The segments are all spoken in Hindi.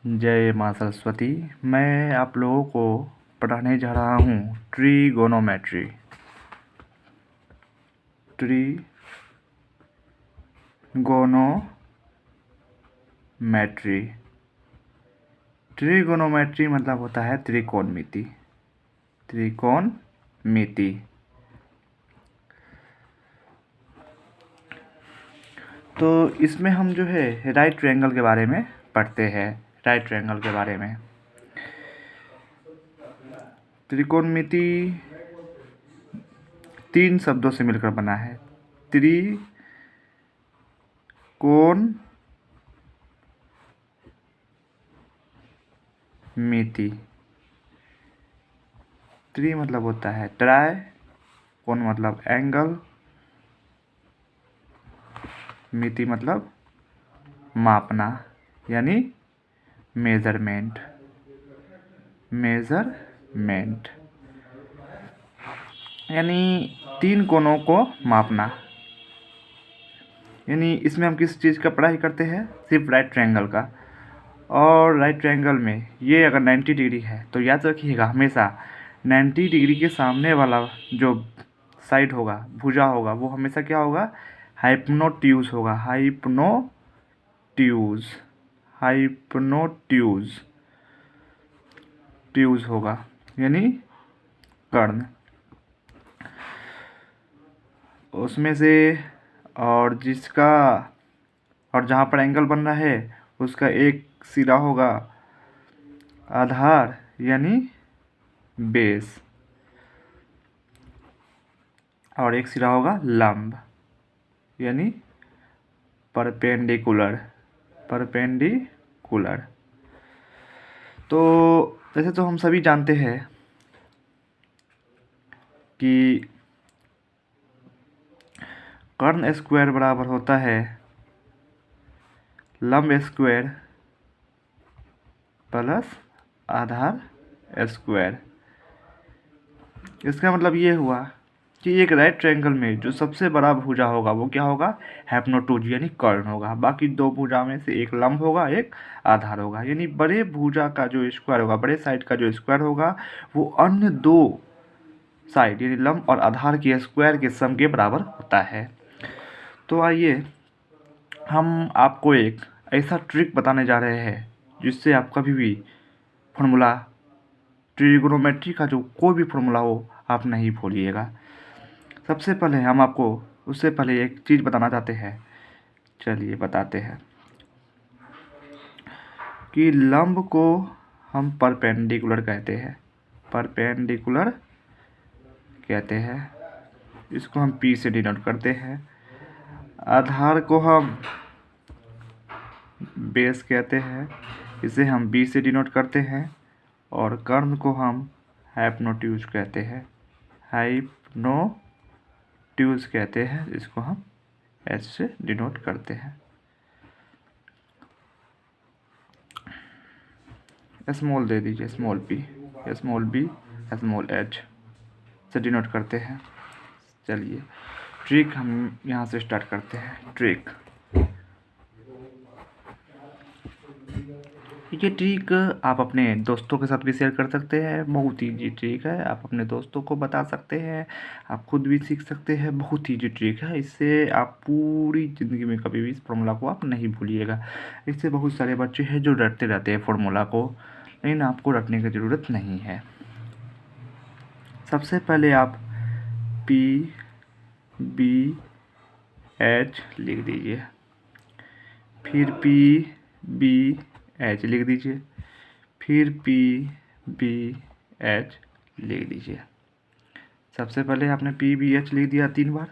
जय माँ सरस्वती। मैं आप लोगों को पढ़ाने जा रहा हूँ ट्रिगोनोमेट्री। ट्रिगोनोमेट्री मतलब होता है त्रिकोणमिति। तो इसमें हम जो है राइट ट्रायंगल के बारे में पढ़ते हैं। राइट ट्रायंगल के बारे में त्रिकोणमिति 3 शब्दों से मिलकर बना है। त्रिकोणमिति। त्रि मतलब होता है ट्राई, कोण मतलब एंगल, मिति मतलब मापना यानी मेजरमेंट। यानी 3 कोणों को मापना। यानी इसमें हम किस चीज़ का पढ़ाई करते हैं? सिर्फ राइट ट्रायंगल का। और राइट ट्रायंगल में ये अगर 90 डिग्री है तो याद रखिएगा हमेशा 90 डिग्री के सामने वाला जो साइड होगा, भुजा होगा, वो हमेशा क्या होगा? हाइपोटेन्यूज होगा। हाइपोटेन्यूज होगा यानी कर्ण उसमें से। और जहाँ पर एंगल बन रहा है उसका एक सिरा होगा आधार यानी बेस, और एक सिरा होगा लंब यानी परपेंडिकुलर। तो वैसे तो हम सभी जानते हैं कि कर्ण स्क्वायर बराबर होता है लंब स्क्वायर प्लस आधार स्क्वायर। इसका मतलब ये हुआ कि एक राइट ट्रायंगल में जो सबसे बड़ा भुजा होगा वो क्या होगा? हाइपोटेन्यूज यानी कर्ण होगा। बाकी 2 भुजा में से एक लंब होगा, एक आधार होगा। यानी बड़े भुजा का जो स्क्वायर होगा, बड़े साइड का जो स्क्वायर होगा, वो अन्य 2 साइड यानी लंब और आधार के स्क्वायर के सम के बराबर होता है। तो आइए हम आपको एक ऐसा ट्रिक बताने जा रहे हैं जिससे आप कभी भी फॉर्मूला, ट्रिगोनोमेट्री का जो कोई भी फॉर्मूला हो, आप नहीं भूलिएगा। सबसे पहले हम आपको उससे पहले एक चीज़ बताना चाहते हैं। चलिए बताते हैं कि लंब को हम परपेंडिकुलर कहते हैं। इसको हम P से डिनोट करते हैं। आधार को हम बेस कहते हैं, इसे हम B से डिनोट करते हैं। और कर्ण को हम हाइपोटेन्यूज कहते हैं, इसको हम H से डिनोट करते हैं। स्मॉल दे दीजिए, small p, small b, small h से डिनोट करते हैं। चलिए ट्रिक हम यहाँ से स्टार्ट करते हैं। ट्रिक, ये ट्रिक आप अपने दोस्तों के साथ भी शेयर कर सकते हैं। बहुत ईजी ट्रिक है, आप अपने दोस्तों को बता सकते हैं, आप खुद भी सीख सकते हैं। बहुत ईजी ट्रिक है, इससे आप पूरी ज़िंदगी में कभी भी इस फॉर्मूला को आप नहीं भूलिएगा। इससे बहुत सारे बच्चे हैं जो रटते रहते हैं फॉर्मूला को, लेकिन आपको रटने की ज़रूरत नहीं है। सबसे पहले आप PBH लिख दीजिए, फिर PBH लिख दीजिए, फिर PBH लिख दीजिए। सबसे पहले आपने PBH लिख दिया 3 बार,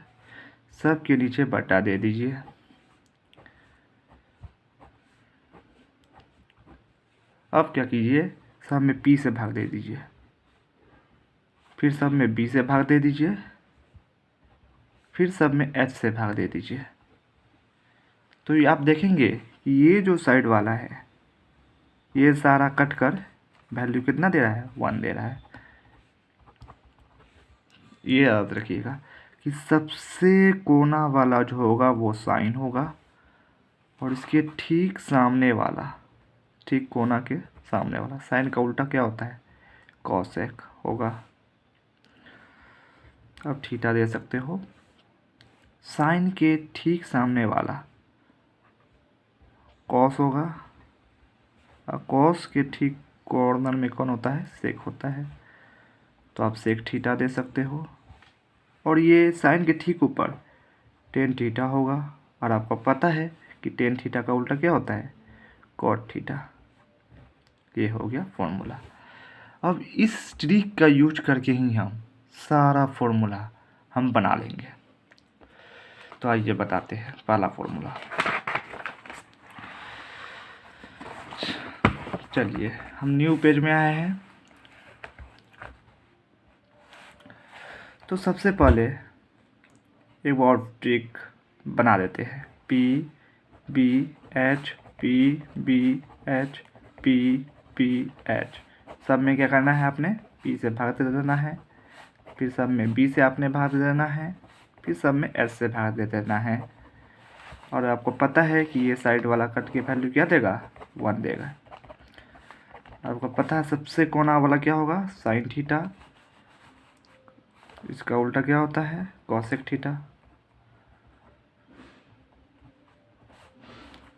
सब के नीचे बटा दे दीजिए। अब क्या कीजिए, सब में P से भाग दे दीजिए, फिर सब में B से भाग दे दीजिए, फिर सब में H से भाग दे दीजिए। तो ये आप देखेंगे कि ये जो साइड वाला है ये सारा कट कर वैल्यू कितना दे रहा है? 1 दे रहा है। ये याद रखिएगा कि सबसे कोना वाला जो होगा वो साइन होगा, और इसके ठीक सामने वाला ठीक कोना के सामने वाला। साइन का उल्टा क्या होता है? कॉसेक होगा। अब थीटा दे सकते हो। साइन के ठीक सामने वाला कॉस होगा, और कॉस के ठीक कॉर्नर में कौन होता है? सेक होता है। तो आप सेक थीटा दे सकते हो। और ये साइन के ठीक ऊपर टेन थीटा होगा, और आपको पता है कि टेन थीटा का उल्टा क्या होता है? Cot theta. ये हो गया फॉर्मूला। अब इस ट्रिक का यूज करके ही हम सारा फॉर्मूला हम बना लेंगे। तो आइए बताते हैं पहला फॉर्मूला। चलिए हम न्यू पेज में आए हैं। तो सबसे पहले एक और ट्रिक बना देते हैं। P B H P B H P P H. सब में क्या करना है? आपने पी से भाग दे देना है, फिर सब में बी से आपने भाग दे देना है, फिर सब में एच से भाग दे देना है। और आपको पता है कि ये साइड वाला कट के वैल्यू क्या देगा? 1 देगा। आपको पता है सबसे कोना वाला क्या होगा? Sine theta. इसका उल्टा क्या होता है? Cosec theta.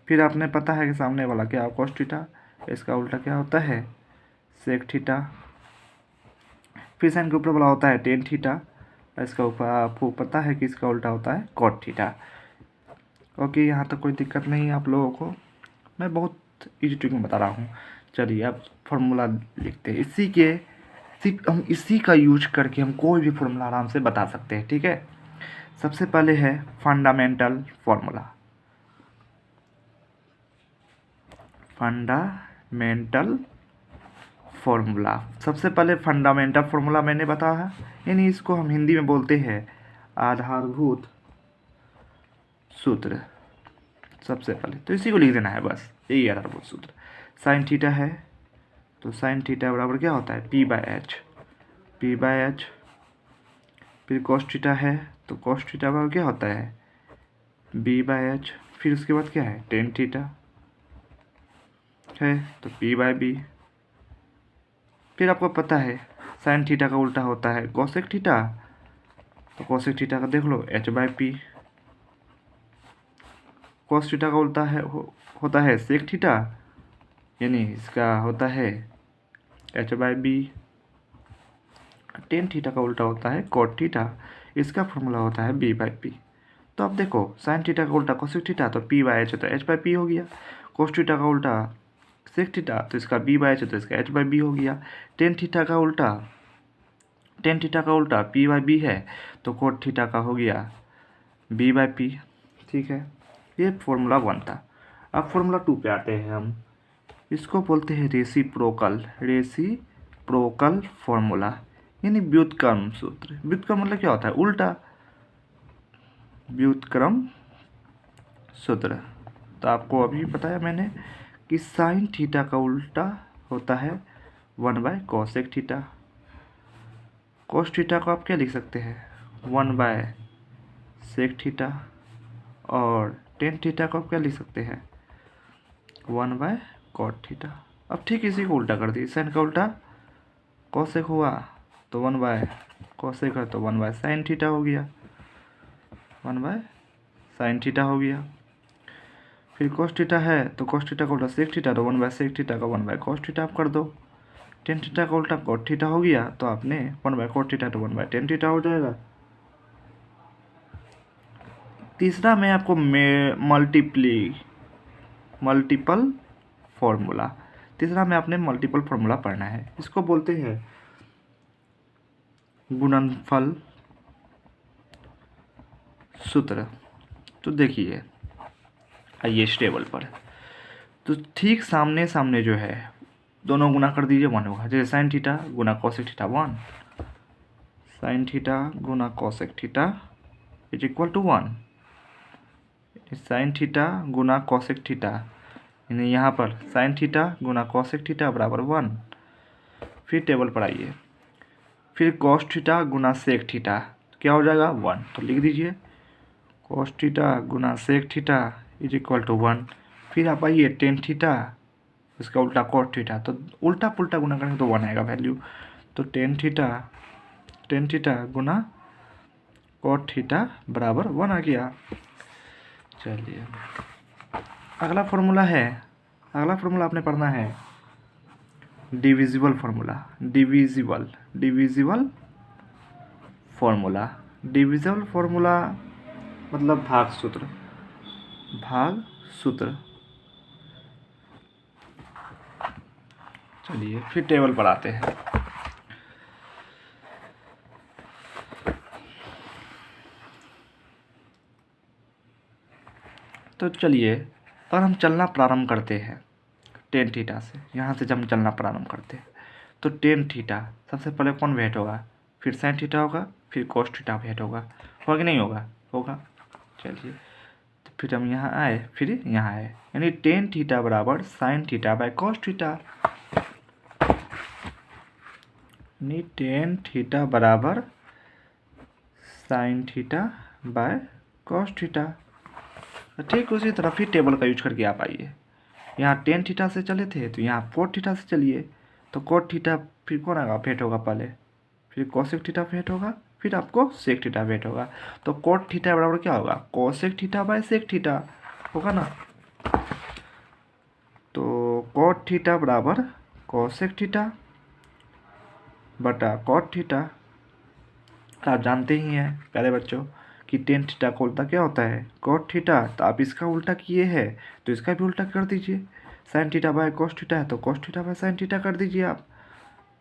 फिर आपने पता है कि सामने वाला क्या? Cos theta. इसका उल्टा क्या होता है? Sec theta. फिर साइन के ऊपर वाला होता है टेन थीटा। इसका ऊपर आपको पता है कि इसका उल्टा होता है कॉट थीटा। ओके, यहाँ तक कोई दिक्कत नहीं है आप लोगों को। मैं बहुत इजी ट्रिक में बता रहा हूँ। चलिए अब फॉर्मूला लिखते हैं। सिर्फ हम इसी का यूज करके हम कोई भी फॉर्मूला आराम से बता सकते हैं। ठीक है, सबसे पहले है फंडामेंटल फॉर्मूला। फंडामेंटल फॉर्मूला, सबसे पहले फंडामेंटल फॉर्मूला मैंने बताया, यानी इसको हम हिंदी में बोलते हैं आधारभूत सूत्र। सबसे पहले तो इसी को लिख देना है, बस यही आधारभूत सूत्र। साइन थीटा है तो साइन थीटा बराबर क्या होता है? P by H. फिर कॉस थीटा है तो कॉस थीटा बराबर क्या होता है? B by H. फिर उसके बाद क्या है? टेन थीटा है तो पी बाय बी। फिर आपको पता है साइन थीटा का उल्टा होता है कॉसेक थीटा, तो कॉसेक थीटा का देख लो H by P. Cos theta का उल्टा है होता है सेक थीटा, यानी इसका होता है H by B. Tan theta का उल्टा होता है कॉट थीटा, इसका फॉर्मूला होता है बी बाय पी। तो अब देखो साइन थीटा का उल्टा कोसेक थीटा तो पी बाय एच है तो एच बाय पी हो गया। कोस थीटा का उल्टा सेक थीटा तो इसका बी बाय एच है तो इसका एच बाय बी हो गया। टेन थीटा का उल्टा पी बाय बी है तो कोट थीटा का हो गया बी बाय पी। ठीक है, ये फॉर्मूला 1 था। अब फॉर्मूला 2 पे आते हैं हम। इसको बोलते हैं रेसिप्रोकल फॉर्मूला, यानी व्युत्क्रम सूत्र। व्युत्क्रम मतलब क्या होता है? उल्टा। व्युत्क्रम सूत्र तो आपको अभी बताया मैंने कि साइन थीटा का उल्टा होता है 1 bye cosec theta. Cos theta को आप क्या लिख सकते हैं? 1 बाय सेक थीटा। और टेन थीटा को आप क्या लिख सकते हैं? 1 बाय कॉट थीटा। अब ठीक इसी को उल्टा कर दिए। साइन का उल्टा कॉसेक हुआ तो 1 बाय कॉसेक है तो 1 बाय साइन थीटा हो गया। 1 बाय साइन थीटा हो गया। फिर कॉस थीटा है तो कॉस थीटा का उल्टा सेक थीटा तो 1 बाय सेक थीटा का 1 बाय कॉस थीटा आप कर दो। टेन थीटा का उल्टा कॉट थीटा हो गया तो आपने 1 बाय कॉट थीटा तो 1 बाय टेन थीटा हो जाएगा। तीसरा मैं आपको मल्टीपल फॉर्मूला, तीसरा में आपने मल्टीपल फॉर्मूला पढ़ना है। इसको बोलते हैं गुणनफल सूत्र। तो देखिए आइए इस टेबल पर, तो ठीक सामने सामने जो है दोनों गुना कर दीजिए 1 होगा। जैसे साइन थीटा गुना कॉसेक थीटा 1, साइन थीटा गुना cosec theta is equal to 1। Sine theta गुना कॉसेक थीटा, यानी यहाँ पर साइन थीटा गुना कॉसेक थीटा बराबर 1। फिर टेबल पर आइए, फिर कॉस थीटा गुना सेक थीटा क्या हो जाएगा? 1। तो लिख दीजिए कॉस थीटा गुना sec theta is equal to 1। फिर आप आइए टेन थीटा इसका उल्टा कॉट थीटा, तो उल्टा पुल्टा गुना करेंगे तो 1 आएगा वैल्यू। तो टेन थीटा गुना कॉट थीटा बराबर 1 आ गया। चलिए अगला फॉर्मूला आपने पढ़ना है डिविजिबल फार्मूला। डिविजिबल फार्मूला मतलब भाग सूत्र। चलिए फिर टेबल पर आते हैं। तो चलिए और हम चलना प्रारंभ करते हैं टेन थीटा से। यहाँ से जब हम चलना प्रारंभ करते हैं तो टेन थीटा सबसे पहले कौन भेंट होगा, फिर साइन थीटा होगा, फिर कॉस थीटा भेंट होगा कि नहीं होगा। चलिए तो फिर हम यहाँ आए, फिर यहाँ आए, यानी टेन थीटा बराबर sine theta by cos theta, यानी टेन थीटा बराबर sine theta by cos theta. ठीक उसी तरह फिर टेबल का यूज करके आप आइए। यहाँ टेन थीटा से चले थे तो यहाँ कोट थीटा से चलिए, तो कोट थीटा फिर कौन आएगा, भेंट होगा पहले, फिर कोसेक थीटा भेंट होगा, फिर आपको सेक थीटा भेंट होगा। तो कोट थीटा बराबर क्या होगा, cosec theta by sec theta होगा ना। तो कोट थीटा बराबर कोसेक थीटा बटा कोट थीटा। आप जानते ही हैं प्यारे बच्चों कि टेन थीटा का उल्टा क्या होता है, कोट थीटा। तो आप इसका उल्टा किए हैं तो इसका भी उल्टा कर दीजिए। Sine theta by cos theta है तो cos theta by sine theta कर दीजिए आप।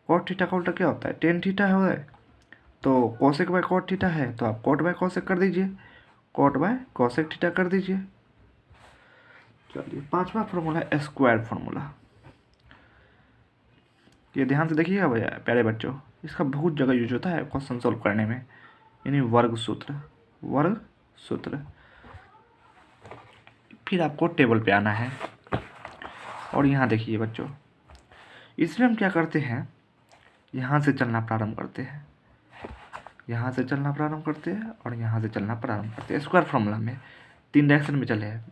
कोट थीटा का उल्टा क्या होता है, टेन थीटा है तो कोसेक बाय कोट थीटा है तो आप कोट बाय कोसेक कर दीजिए, कोट बाय कोसेक थीटा कर दीजिए। चलिए पांचवा फॉर्मूला है स्क्वायर फॉर्मूला। ये ध्यान से देखिएगा भैया प्यारे बच्चों, इसका बहुत जगह यूज होता है क्वेश्चन सॉल्व करने में, यानी वर्ग सूत्र। फिर आपको टेबल पे आना है और यहाँ देखिए बच्चों, इसमें हम क्या करते हैं, यहाँ से चलना प्रारंभ करते हैं और यहाँ से चलना प्रारंभ करते हैं। स्क्वायर फार्मूला में 3 डायरेक्शन में चले हैं।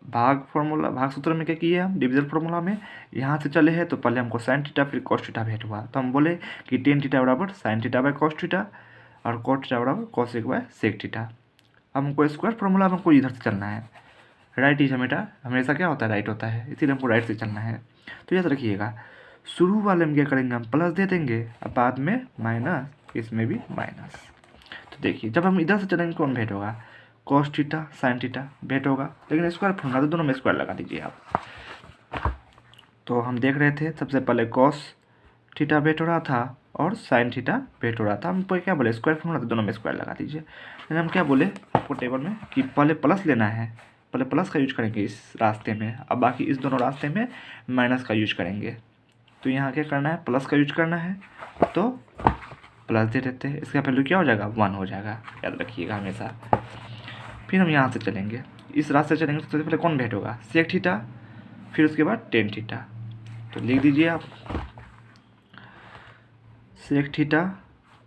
भाग सूत्र में क्या किए हम, डिविजन फार्मूला में यहाँ से चले हैं तो पहले हमको साइन थीटा फिर कॉस थीटा भेंट हुआ, तो हम बोले कि टेन थीटा बराबर sine theta by cos theta और कॉट थीटा बराबर कॉसेक बाय सेक थीटा। अब हमको स्क्वायर फार्मूला में हमको इधर से चलना है, राइट इज हमेशा क्या होता है, राइट होता है, इसीलिए हमको राइट से चलना है। तो याद रखिएगा शुरू वाले में क्या करेंगे, हम प्लस दे देंगे और बाद में माइनस, इसमें भी माइनस। तो देखिए जब हम इधर से चलेंगे कौन भेंट होगा, कॉस थीटा साइन थीटा भेंट होगा, लेकिन स्क्वायर फॉर्मूला तो दोनों में स्क्वायर लगा दीजिए आप। तो हम देख रहे थे सबसे पहले कॉस थीटा भेंट हो रहा था और साइन थीटा भेंट हो रहा था। हम क्या बोले, स्क्वायर फॉर्मूला तो दोनों में स्क्वायर लगा दीजिए। लेकिन हम क्या बोले आपको टेबल में कि पहले प्लस लेना है, पहले प्लस का यूज करेंगे इस रास्ते में, अब बाकी इस दोनों रास्ते में माइनस का यूज करेंगे। तो यहाँ क्या करना है, प्लस का यूज करना है, तो प्लस दे देते हैं, इसका वैल्यू क्या हो जाएगा, 1 हो जाएगा, याद रखिएगा हमेशा। फिर हम यहाँ से चलेंगे, इस रास्ते से चलेंगे तो सबसे पहले कौन भेंट होगा, सेक थीटा, फिर उसके बाद टेन थीटा। तो लिख दीजिए आप सेक थीटा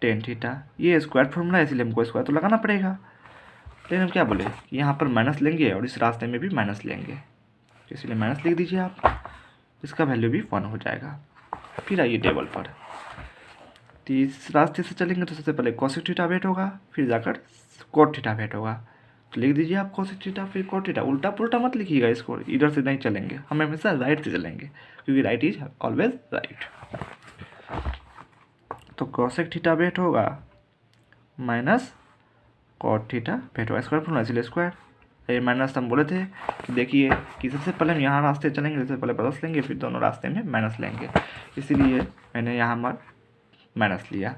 टेन थीटा, ये स्क्वायर फॉर्मूला है इसलिए हमको स्क्वायर तो लगाना पड़ेगा। लेकिन हम क्या बोले कि यहाँ पर माइनस लेंगे और इस रास्ते में भी माइनस लेंगे, तो इसलिए माइनस लिख दीजिए आप, इसका वैल्यू भी 1 हो जाएगा। फिर आइए टेबल पर, तो इस रास्ते से चलेंगे तो सबसे पहले कोसेक थीटा भेंट होगा, फिर जाकर कोट थीटा भेंट होगा। तो लिख दीजिए आप कोसेक थीटा फिर कोट थीटा, उल्टा पुल्टा मत लिखिएगा, इसको इधर से नहीं चलेंगे, हम हमेशा राइट से चलेंगे क्योंकि राइट इज ऑलवेज राइट। तो कोसेक थीटा भेंट होगा माइनस कॉट थीटा भेंट होगा, स्क्वायर फॉर्मूला इसलिए स्क्वायर। ये माइनस हम बोले थे कि देखिए कि सबसे पहले हम यहाँ रास्ते चलेंगे, सबसे पहले प्लस लेंगे फिर दोनों रास्ते में माइनस लेंगे, इसीलिए मैंने यहाँ पर माइनस लिया।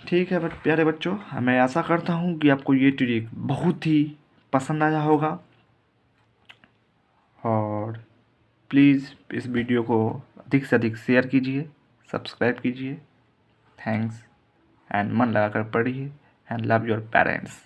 ठीक है प्यारे बच्चों, मैं आशा करता हूँ कि आपको ये ट्रिक बहुत ही पसंद आया होगा और प्लीज़ इस वीडियो को अधिक से अधिक शेयर कीजिए, सब्सक्राइब कीजिए। थैंक्स एंड मन लगाकर पढ़िए एंड लव योर पेरेंट्स।